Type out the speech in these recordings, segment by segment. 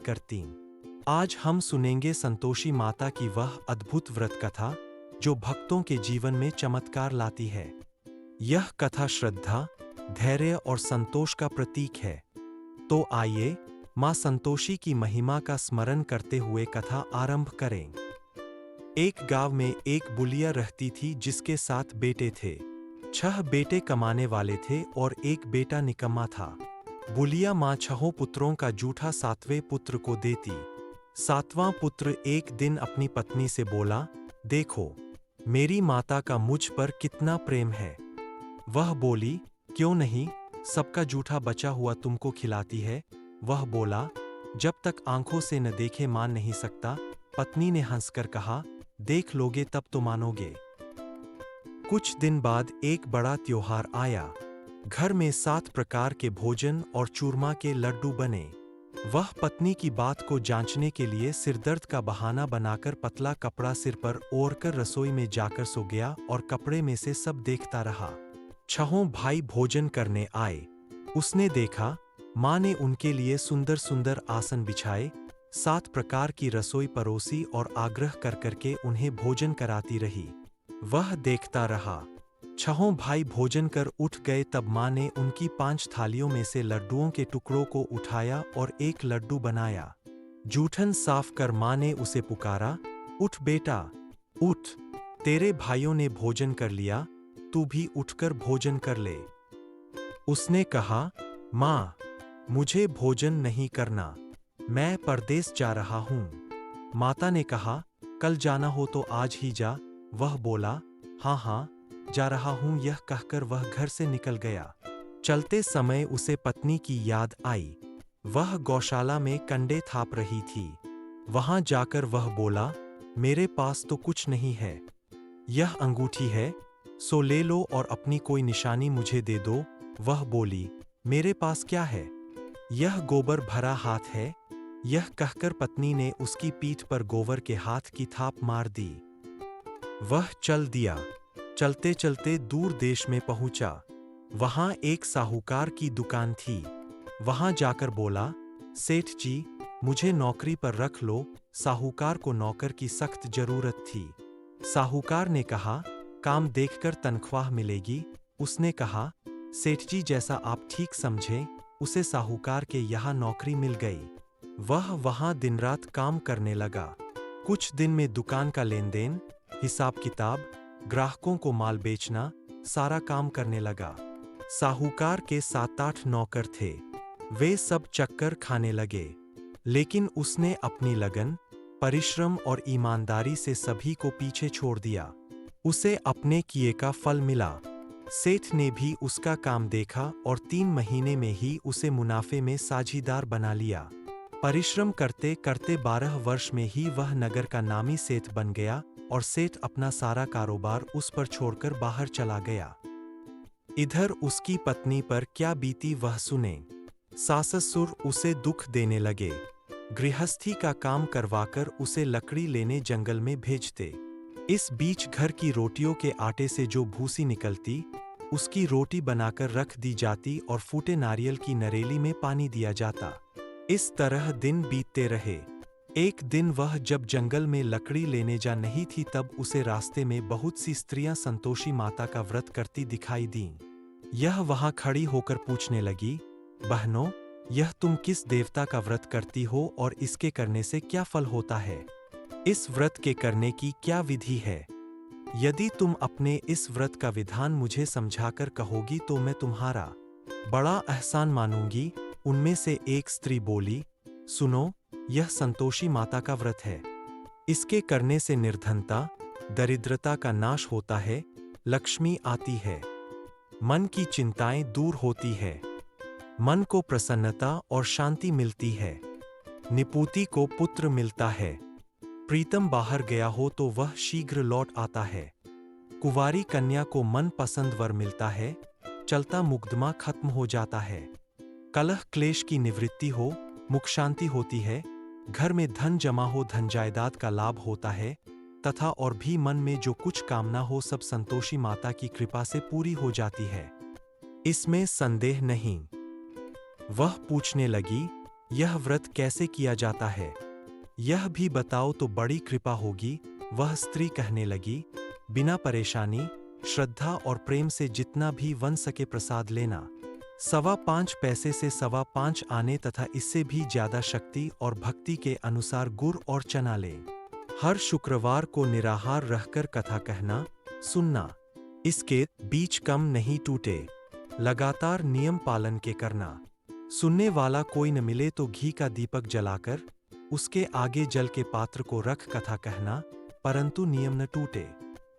करती। आज हम सुनेंगे संतोषी माता की वह अद्भुत व्रत कथा जो भक्तों के जीवन में चमत्कार लाती है। यह कथा श्रद्धा, धैर्य और संतोष का प्रतीक है। तो आइए मां संतोषी की महिमा का स्मरण करते हुए कथा आरंभ करें। एक गांव में एक बुलिया रहती थी जिसके 7 बेटे थे। 6 बेटे कमाने वाले थे और एक बेटा निकम्मा था। बुलिया मां 6 पुत्रों का जूठा 7वें पुत्र को देती। 7वां पुत्र एक दिन अपनी पत्नी से बोला, देखो, मेरी माता का मुझ पर कितना प्रेम है। वह बोली, क्यों नहीं, सबका जूठा बचा हुआ तुमको खिलाती है। वह बोला, जब तक आंखों से न देखे मान नहीं सकता। पत्नी ने हंसकर कहा, देख लोगे तब तो मानोगे। कुछ दिन बाद एक बड़ा त्योहार आया। घर में 7 प्रकार के भोजन और चूरमा के लड्डू बने। वह पत्नी की बात को जांचने के लिए सिरदर्द का बहाना बनाकर पतला कपड़ा सिर पर ओढ़कर रसोई में जाकर सो गया और कपड़े में से सब देखता रहा। 6 भाई भोजन करने आए। उसने देखा, मां ने उनके लिए सुंदर सुंदर आसन बिछाए, 7 प्रकार की रसोई परोसी और आग्रह कर करके उन्हें भोजन कराती रही। वह देखता रहा। 6 भाई भोजन कर उठ गए तब मां ने उनकी 5 थालियों में से लड्डुओं के टुकड़ों को उठाया और एक लड्डू बनाया। जूठन साफ कर मां ने उसे पुकारा, उठ बेटा, उठ, तेरे भाइयों ने भोजन कर लिया, तू भी उठकर भोजन कर ले। उसने कहा, मां, मुझे भोजन नहीं करना, मैं परदेस जा रहा हूं। माता ने कहा, कल जाना हो तो आज ही जा। वह बोला, हाँ हाँ, जा रहा हूं। यह कहकर वह घर से निकल गया। चलते समय उसे पत्नी की याद आई। वह गौशाला में कंडे थाप रही थी। वहां जाकर वह बोला, मेरे पास तो कुछ नहीं है। यह अंगूठी है, सो ले लो और अपनी कोई निशानी मुझे दे दो। वह बोली, मेरे पास क्या है, यह गोबर भरा हाथ है। यह कहकर पत्नी ने उसकी पीठ पर गोबर के हाथ की थाप मार दी। वह चल दिया। चलते चलते दूर देश में पहुंचा। वहां एक साहूकार की दुकान थी। वहां जाकर बोला, सेठ जी, मुझे नौकरी पर रख लो। साहूकार को नौकर की सख्त जरूरत थी। साहूकार ने कहा, काम देखकर तनख्वाह मिलेगी। उसने कहा, सेठ जी जैसा आप ठीक समझें। उसे साहूकार के यहाँ नौकरी मिल गई। वह वहां दिन रात काम करने लगा। कुछ दिन में दुकान का लेन देन, हिसाब किताब, ग्राहकों को माल बेचना, सारा काम करने लगा। साहूकार के 7-8 नौकर थे। वे सब चक्कर खाने लगे। लेकिन उसने अपनी लगन, परिश्रम और ईमानदारी से सभी को पीछे छोड़ दिया। उसे अपने किए का फल मिला। सेठ ने भी उसका काम देखा और 3 महीने में ही उसे मुनाफे में साझीदार बना लिया। परिश्रम करते करते 12 वर्ष में ही वह नगर का नामी सेठ बन गया और सेठ अपना सारा कारोबार उस पर छोड़कर बाहर चला गया। इधर उसकी पत्नी पर क्या बीती वह सुने। सास-ससुर उसे दुख देने लगे। गृहस्थी का काम करवाकर उसे लकड़ी लेने जंगल में भेजते। इस बीच घर की रोटियों के आटे से जो भूसी निकलती, उसकी रोटी बनाकर रख दी जाती और फूटे नारियल की नरेली में पानी दिया जाता। इस तरह दिन बीतते रहे। एक दिन वह जब जंगल में लकड़ी लेने जा नहीं थी तब उसे रास्ते में बहुत सी स्त्रियां संतोषी माता का व्रत करती दिखाई दीं। यह वहां खड़ी होकर पूछने लगी, बहनों, यह तुम किस देवता का व्रत करती हो और इसके करने से क्या फल होता है? इस व्रत के करने की क्या विधि है? यदि तुम अपने इस व्रत का विधान मुझे समझाकर कहोगी तो मैं तुम्हारा बड़ा एहसान मानूंगी। उनमें से एक स्त्री बोली, सुनो, यह संतोषी माता का व्रत है। इसके करने से निर्धनता, दरिद्रता का नाश होता है, लक्ष्मी आती है, मन की चिंताएं दूर होती है, मन को प्रसन्नता और शांति मिलती है, निपुति को पुत्र मिलता है, प्रीतम बाहर गया हो तो वह शीघ्र लौट आता है, कुंवारी कन्या को मन पसंद वर मिलता है, चलता मुकदमा खत्म हो जाता है, कलह क्लेश की निवृत्ति हो, मुख शांति होती है, घर में धन जमा हो, धन जायदाद का लाभ होता है, तथा और भी मन में जो कुछ कामना हो सब संतोषी माता की कृपा से पूरी हो जाती है। इसमें संदेह नहीं। वह पूछने लगी, यह व्रत कैसे किया जाता है, यह भी बताओ तो बड़ी कृपा होगी। वह स्त्री कहने लगी, बिना परेशानी, श्रद्धा और प्रेम से जितना भी बन सके प्रसाद लेना। 5.25 पैसे से 5.25 आने तथा इससे भी ज्यादा शक्ति और भक्ति के अनुसार गुड़ और चना ले। हर शुक्रवार को निराहार रहकर कथा कहना, सुनना। इसके बीच कम नहीं टूटे। लगातार नियम पालन के करना। सुनने वाला कोई न मिले तो घी का दीपक जलाकर उसके आगे जल के पात्र को रख कथा कहना, परंतु नियम न टूटे।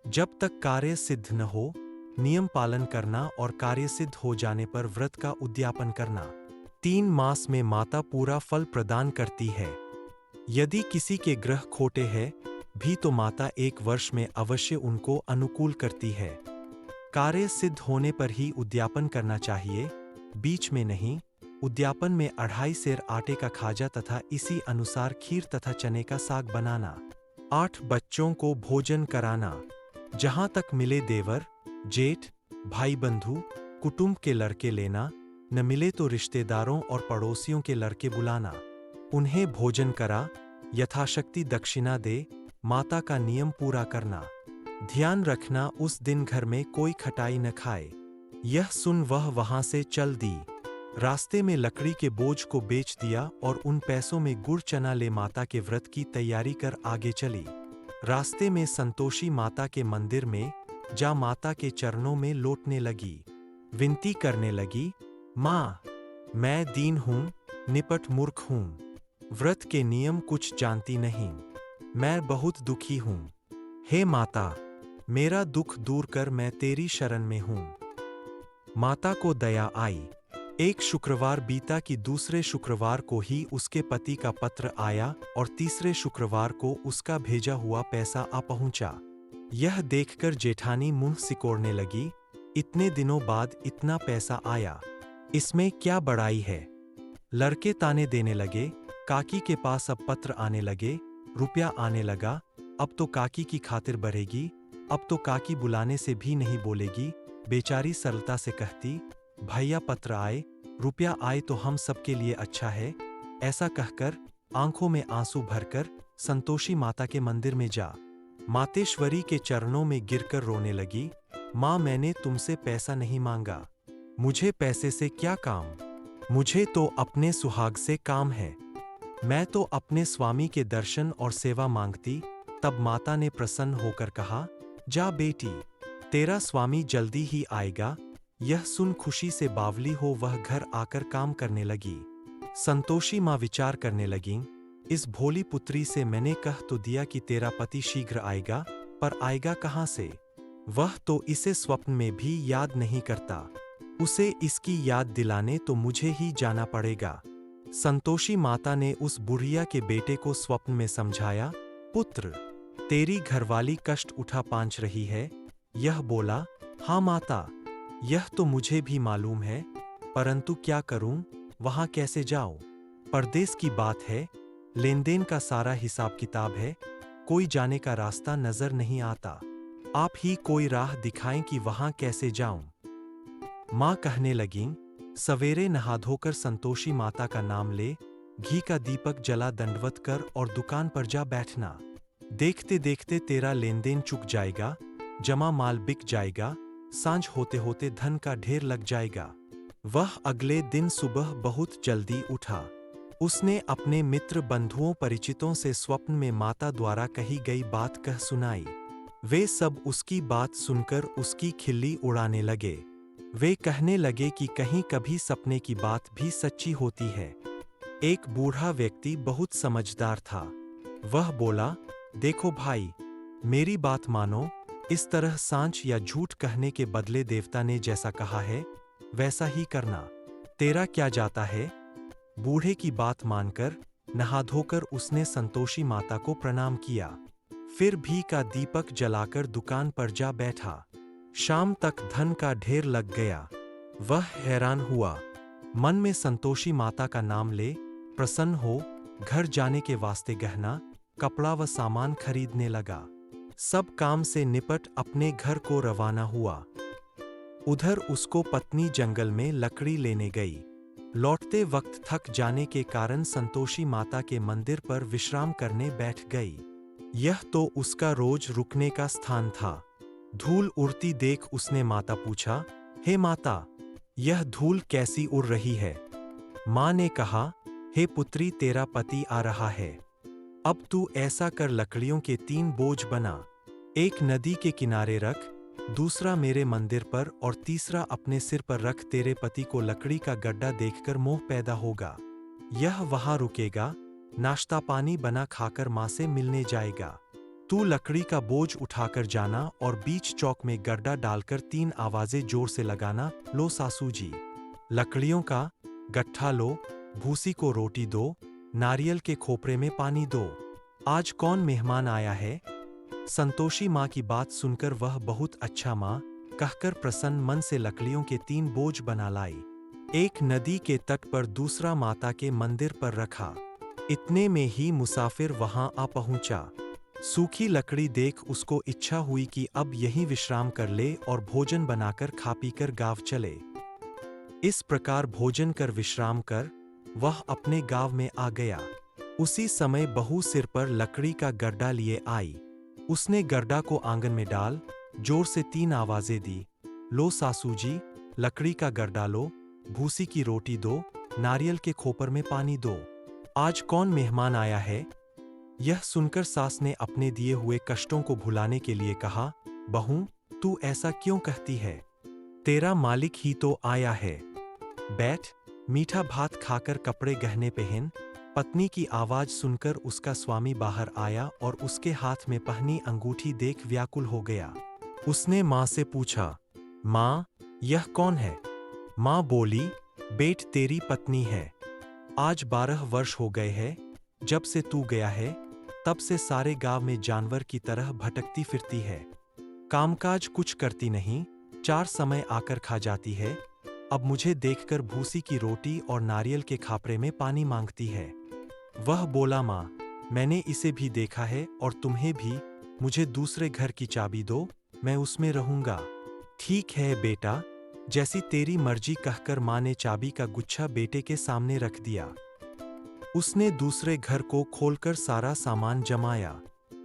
जब तक कार्य सिद्ध न हो, नियम पालन करना और कार्य सिद्ध हो जाने पर व्रत का उद्यापन करना। 3 मास में माता पूरा फल प्रदान करती है। यदि किसी के ग्रह खोटे हैं भी तो माता 1 वर्ष में अवश्य उनको अनुकूल करती है। कार्य सिद्ध होने पर ही उद्यापन करना चाहिए, बीच में नहीं। उद्यापन में 2.5 सेर आटे का खाजा तथा इसी अनुसार खीर तथा चने का साग बनाना। 8 बच्चों को भोजन कराना। जहां तक मिले देवर, जेठ, भाई बंधु, कुटुंब के लड़के लेना, न मिले तो रिश्तेदारों और पड़ोसियों के लड़के बुलाना। उन्हें भोजन करा, यथाशक्ति दक्षिणा दे, माता का नियम पूरा करना। ध्यान रखना उस दिन घर में कोई खटाई न खाए। यह सुन वह वहां से चल दी। रास्ते में लकड़ी के बोझ को बेच दिया और उन पैसों में गुड़ चना ले माता के व्रत की तैयारी कर आगे चली। रास्ते में संतोषी माता के मंदिर में जा माता के चरणों में लौटने लगी। विनती करने लगी, माँ, मैं दीन हूँ, निपट मूर्ख हूँ, व्रत के नियम कुछ जानती नहीं, मैं बहुत दुखी हूँ। हे माता, मेरा दुख दूर कर, मैं तेरी शरण में हूँ। माता को दया आई। एक शुक्रवार बीता कि दूसरे शुक्रवार को ही उसके पति का पत्र आया और तीसरे शुक्रवार को उसका भेजा हुआ पैसा आ पहुंचा। यह देखकर जेठानी मुंह सिकोड़ने लगी, इतने दिनों बाद इतना पैसा आया, इसमें क्या बड़ाई है। लड़के ताने देने लगे, काकी के पास अब पत्र आने लगे, रुपया आने लगा, अब तो काकी की खातिर बढ़ेगी, अब तो काकी बुलाने से भी नहीं बोलेगी। बेचारी सरलता से कहती, भैया पत्र आए, रुपया आए तो हम सबके लिए अच्छा है। ऐसा कहकर आंखों में आंसू भरकर संतोषी माता के मंदिर में जा मातेश्वरी के चरणों में गिरकर रोने लगी। माँ, मैंने तुमसे पैसा नहीं मांगा, मुझे पैसे से क्या काम, मुझे तो अपने सुहाग से काम है, मैं तो अपने स्वामी के दर्शन और सेवा मांगती। तब माता ने प्रसन्न होकर कहा, जा बेटी, तेरा स्वामी जल्दी ही आएगा। यह सुन खुशी से बावली हो वह घर आकर काम करने लगी। संतोषी माँ विचार करने लगीं, इस भोली पुत्री से मैंने कह तो दिया कि तेरा पति शीघ्र आएगा, पर आएगा कहाँ से? वह तो इसे स्वप्न में भी याद नहीं करता, उसे इसकी याद दिलाने तो मुझे ही जाना पड़ेगा। संतोषी माता ने उस बुढ़िया के बेटे को स्वप्न में समझाया, पुत्र, तेरी घरवाली कष्ट उठा पांच रही है। यह बोला, हाँ माता, यह तो मुझे भी मालूम है, परंतु क्या करूं, वहां कैसे जाऊं? परदेश की बात है, लेन देन का सारा हिसाब किताब है, कोई जाने का रास्ता नजर नहीं आता। आप ही कोई राह दिखाएं कि वहां कैसे जाऊं। माँ कहने लगीं, सवेरे नहा धोकर संतोषी माता का नाम ले, घी का दीपक जला दंडवत कर और दुकान पर जा बैठना। देखते देखते तेरा लेन देन चुक जाएगा, जमा माल बिक जाएगा, सांझ होते होते धन का ढेर लग जाएगा। वह अगले दिन सुबह बहुत जल्दी उठा। उसने अपने मित्र बंधुओं परिचितों से स्वप्न में माता द्वारा कही गई बात कह सुनाई। वे सब उसकी बात सुनकर उसकी खिल्ली उड़ाने लगे। वे कहने लगे कि कहीं कभी सपने की बात भी सच्ची होती है। एक बूढ़ा व्यक्ति बहुत समझदार था। वह बोला, देखो भाई, मेरी बात मानो, इस तरह सांच या झूठ कहने के बदले देवता ने जैसा कहा है वैसा ही करना। तेरा क्या जाता है? बूढ़े की बात मानकर नहा धोकर उसने संतोषी माता को प्रणाम किया। फिर घी का दीपक जलाकर दुकान पर जा बैठा। शाम तक धन का ढेर लग गया। वह हैरान हुआ। मन में संतोषी माता का नाम ले प्रसन्न हो घर जाने के वास्ते गहना, कपड़ा व सामान खरीदने लगा। सब काम से निपट अपने घर को रवाना हुआ। उधर उसको पत्नी जंगल में लकड़ी लेने गई। लौटते वक्त थक जाने के कारण संतोषी माता के मंदिर पर विश्राम करने बैठ गई। यह तो उसका रोज रुकने का स्थान था। धूल उड़ती देख उसने माता पूछा, हे माता, यह धूल कैसी उड़ रही है? माँ ने कहा, हे पुत्री, तेरा पति आ रहा है। अब तू ऐसा कर, लकड़ियों के 3 बोझ बना, एक नदी के किनारे रख, दूसरा मेरे मंदिर पर और तीसरा अपने सिर पर रख। तेरे पति को लकड़ी का गड्ढा देखकर मोह पैदा होगा। यह वहां रुकेगा, नाश्ता पानी बना खाकर माँ से मिलने जाएगा। तू लकड़ी का बोझ उठाकर जाना और बीच चौक में गड्ढा डालकर 3 आवाजें जोर से लगाना, लो सासू जी, लकड़ियों का गट्ठा लो, भूसी को रोटी दो, नारियल के खोपरे में पानी दो। आज कौन मेहमान आया है? संतोषी माँ की बात सुनकर वह बहुत अच्छा माँ कहकर प्रसन्न मन से लकड़ियों के 3 बोझ बना लाई। एक नदी के तट पर, दूसरा माता के मंदिर पर रखा। इतने में ही मुसाफिर वहां आ पहुंचा। सूखी लकड़ी देख उसको इच्छा हुई कि अब यहीं विश्राम कर ले और भोजन बनाकर खा पीकर गाँव चले। इस प्रकार भोजन कर विश्राम कर वह अपने गांव में आ गया। उसी समय बहू सिर पर लकड़ी का गड्ढा लिए आई। उसने गड्ढा को आंगन में डाल जोर से 3 आवाजें दी, लो सासू जी, लकड़ी का गड्ढा लो, भूसी की रोटी दो, नारियल के खोपर में पानी दो। आज कौन मेहमान आया है? यह सुनकर सास ने अपने दिए हुए कष्टों को भुलाने के लिए कहा, बहू, तू ऐसा क्यों कहती है? तेरा मालिक ही तो आया है। बैठ, मीठा भात खाकर कपड़े गहने पहन। पत्नी की आवाज सुनकर उसका स्वामी बाहर आया और उसके हाथ में पहनी अंगूठी देख व्याकुल हो गया। उसने माँ से पूछा, माँ, यह कौन है? माँ बोली, बेट, तेरी पत्नी है। आज 12 वर्ष हो गए हैं जब से तू गया है, तब से सारे गांव में जानवर की तरह भटकती फिरती है। कामकाज कुछ करती नहीं, 4 समय आकर खा जाती है। अब मुझे देखकर भूसी की रोटी और नारियल के खापरे में पानी मांगती है। वह बोला, माँ, मैंने इसे भी देखा है और तुम्हें भी। मुझे दूसरे घर की चाबी दो, मैं उसमें रहूंगा। ठीक है बेटा, जैसी तेरी मर्जी, कहकर माँ ने चाबी का गुच्छा बेटे के सामने रख दिया। उसने दूसरे घर को खोलकर सारा सामान जमाया।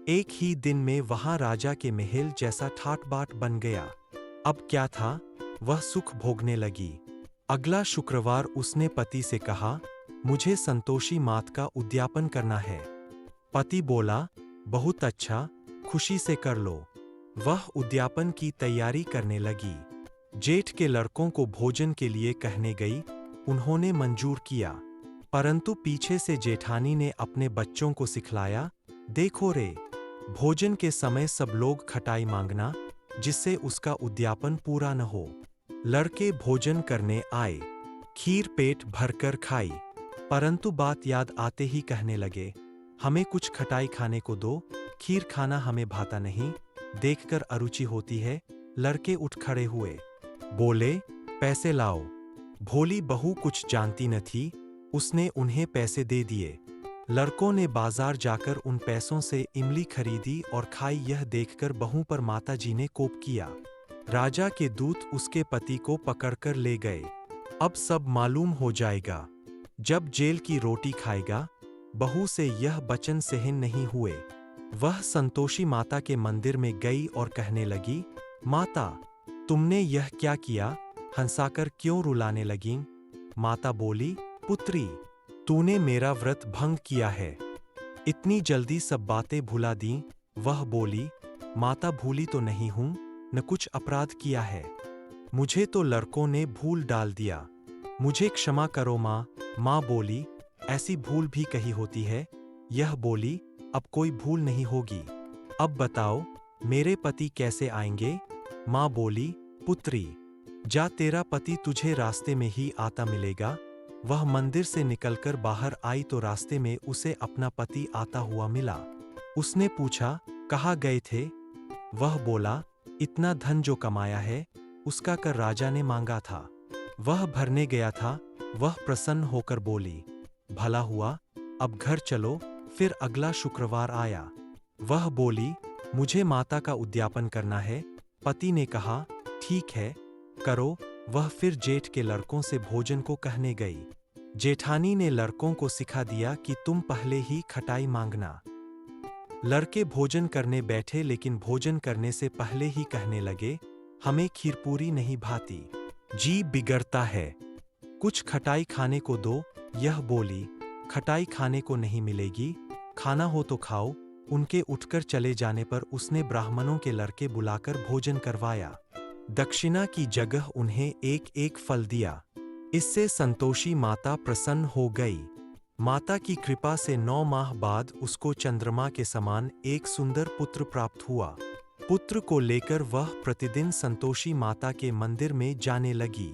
एक ही दिन में वहां राजा के महल जैसा ठाट बाट बन गया। अब क्या था, वह सुख भोगने लगी। अगला शुक्रवार उसने पति से कहा, मुझे संतोषी मात का उद्यापन करना है। पति बोला, बहुत अच्छा, खुशी से कर लो। वह उद्यापन की तैयारी करने लगी। जेठ के लड़कों को भोजन के लिए कहने गई। उन्होंने मंजूर किया, परंतु पीछे से जेठानी ने अपने बच्चों को सिखलाया, देखो रे, भोजन के समय सब लोग खटाई मांगना, जिससे उसका उद्यापन पूरा न हो। लड़के भोजन करने आए, खीर पेट भरकर खाई, परंतु बात याद आते ही कहने लगे, हमें कुछ खटाई खाने को दो, खीर खाना हमें भाता नहीं, देखकर अरुचि होती है। लड़के उठ खड़े हुए, बोले, पैसे लाओ। भोली बहू कुछ जानती न थी, उसने उन्हें पैसे दे दिए। लड़कों ने बाजार जाकर उन पैसों से इमली खरीदी और खाई। यह देखकर बहू पर माताजी ने कोप किया। राजा के दूत उसके पति को पकड़कर ले गए। अब सब मालूम हो जाएगा। जब जेल की रोटी खाएगा। बहू से यह वचन सहन नहीं हुए। वह संतोषी माता के मंदिर में गई और कहने लगी, माता, तुमने यह क्या किया? हंसाकर क्यों रुलाने लगीं? माता बोली, पुत्री, तूने मेरा व्रत भंग किया है। इतनी जल्दी सब बातें भुला दी। वह बोली, माता, भूली तो नहीं हूं, न कुछ अपराध किया है। मुझे तो लड़कों ने भूल डाल दिया। मुझे क्षमा करो माँ। माँ बोली, ऐसी भूल भी कही होती है। यह बोली, अब कोई भूल नहीं होगी। अब बताओ, मेरे पति कैसे आएंगे? माँ बोली, पुत्री, जा, तेरा पति तुझे रास्ते में ही आता मिलेगा। वह मंदिर से निकलकर बाहर आई तो रास्ते में उसे अपना पति आता हुआ मिला। उसने पूछा, कहाँ गए थे? वह बोला, इतना धन जो कमाया है, उसका कर राजा ने मांगा था, वह भरने गया था। वह प्रसन्न होकर बोली, भला हुआ, अब घर चलो। फिर अगला शुक्रवार आया। वह बोली, मुझे माता का उद्यापन करना है। पति ने कहा, ठीक है, करो। वह फिर जेठ के लड़कों से भोजन को कहने गई। जेठानी ने लड़कों को सिखा दिया कि तुम पहले ही खटाई मांगना। लड़के भोजन करने बैठे लेकिन भोजन करने से पहले ही कहने लगे, हमें खीरपूरी नहीं भाती, जी बिगड़ता है, कुछ खटाई खाने को दो। यह बोली, खटाई खाने को नहीं मिलेगी, खाना हो तो खाओ। उनके उठकर चले जाने पर उसने ब्राह्मणों के लड़के बुलाकर भोजन करवाया। दक्षिणा की जगह उन्हें एक एक फल दिया। इससे संतोषी माता प्रसन्न हो गई। माता की कृपा से 9 माह बाद उसको चंद्रमा के समान एक सुंदर पुत्र प्राप्त हुआ। पुत्र को लेकर वह प्रतिदिन संतोषी माता के मंदिर में जाने लगी।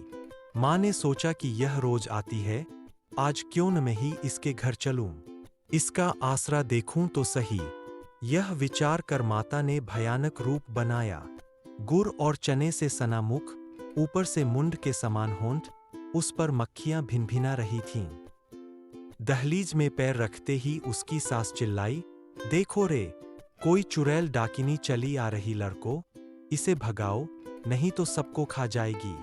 माँ ने सोचा कि यह रोज आती है, आज क्यों न मैं ही इसके घर चलूं, इसका आसरा देखूं तो सही। यह विचार कर माता ने भयानक रूप बनाया। गुड़ और चने से सना मुख, ऊपर से मुंड के समान होंठ, उस पर मक्खियां भिनभिना रही थीं। दहलीज में पैर रखते ही उसकी सास चिल्लाई, देखो रे, कोई चुड़ैल डाकिनी चली आ रही, लड़को, इसे भगाओ, नहीं तो सबको खा जाएगी।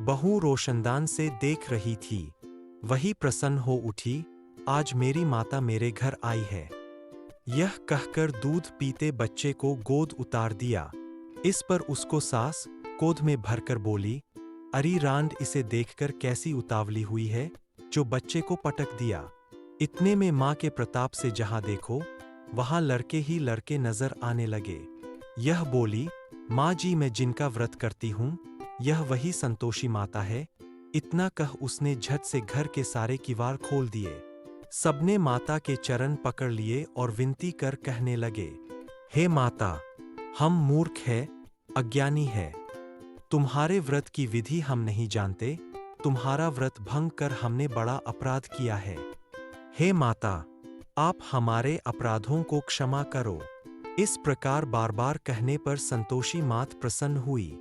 बहू रोशनदान से देख रही थी। वही प्रसन्न हो उठी, आज मेरी माता मेरे घर आई है। यह कहकर दूध पीते बच्चे को गोद उतार दिया। इस पर उसको सास गोद में भरकर बोली, अरी रांड, इसे देखकर कैसी उतावली हुई है, जो बच्चे को पटक दिया। इतने में माँ के प्रताप से जहां देखो वहां लड़के ही लड़के नजर आने लगे। यह बोली, माँ जी, मैं जिनका व्रत करती हूँ, यह वही संतोषी माता है। इतना कह उसने झट से घर के सारे किवाड़ खोल दिए। सबने माता के चरण पकड़ लिए और विनती कर कहने लगे, हे माता, हम मूर्ख हैं, अज्ञानी है, तुम्हारे व्रत की विधि हम नहीं जानते, तुम्हारा व्रत भंग कर हमने बड़ा अपराध किया है। हे माता, आप हमारे अपराधों को क्षमा करो। इस प्रकार बार बार कहने पर संतोषी मात प्रसन्न हुई।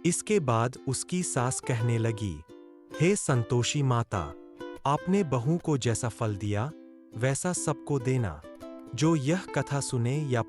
इसके बाद उसकी सास कहने लगी, हे संतोषी माता, आपने बहू को जैसा फल दिया वैसा सबको देना। जो यह कथा सुने या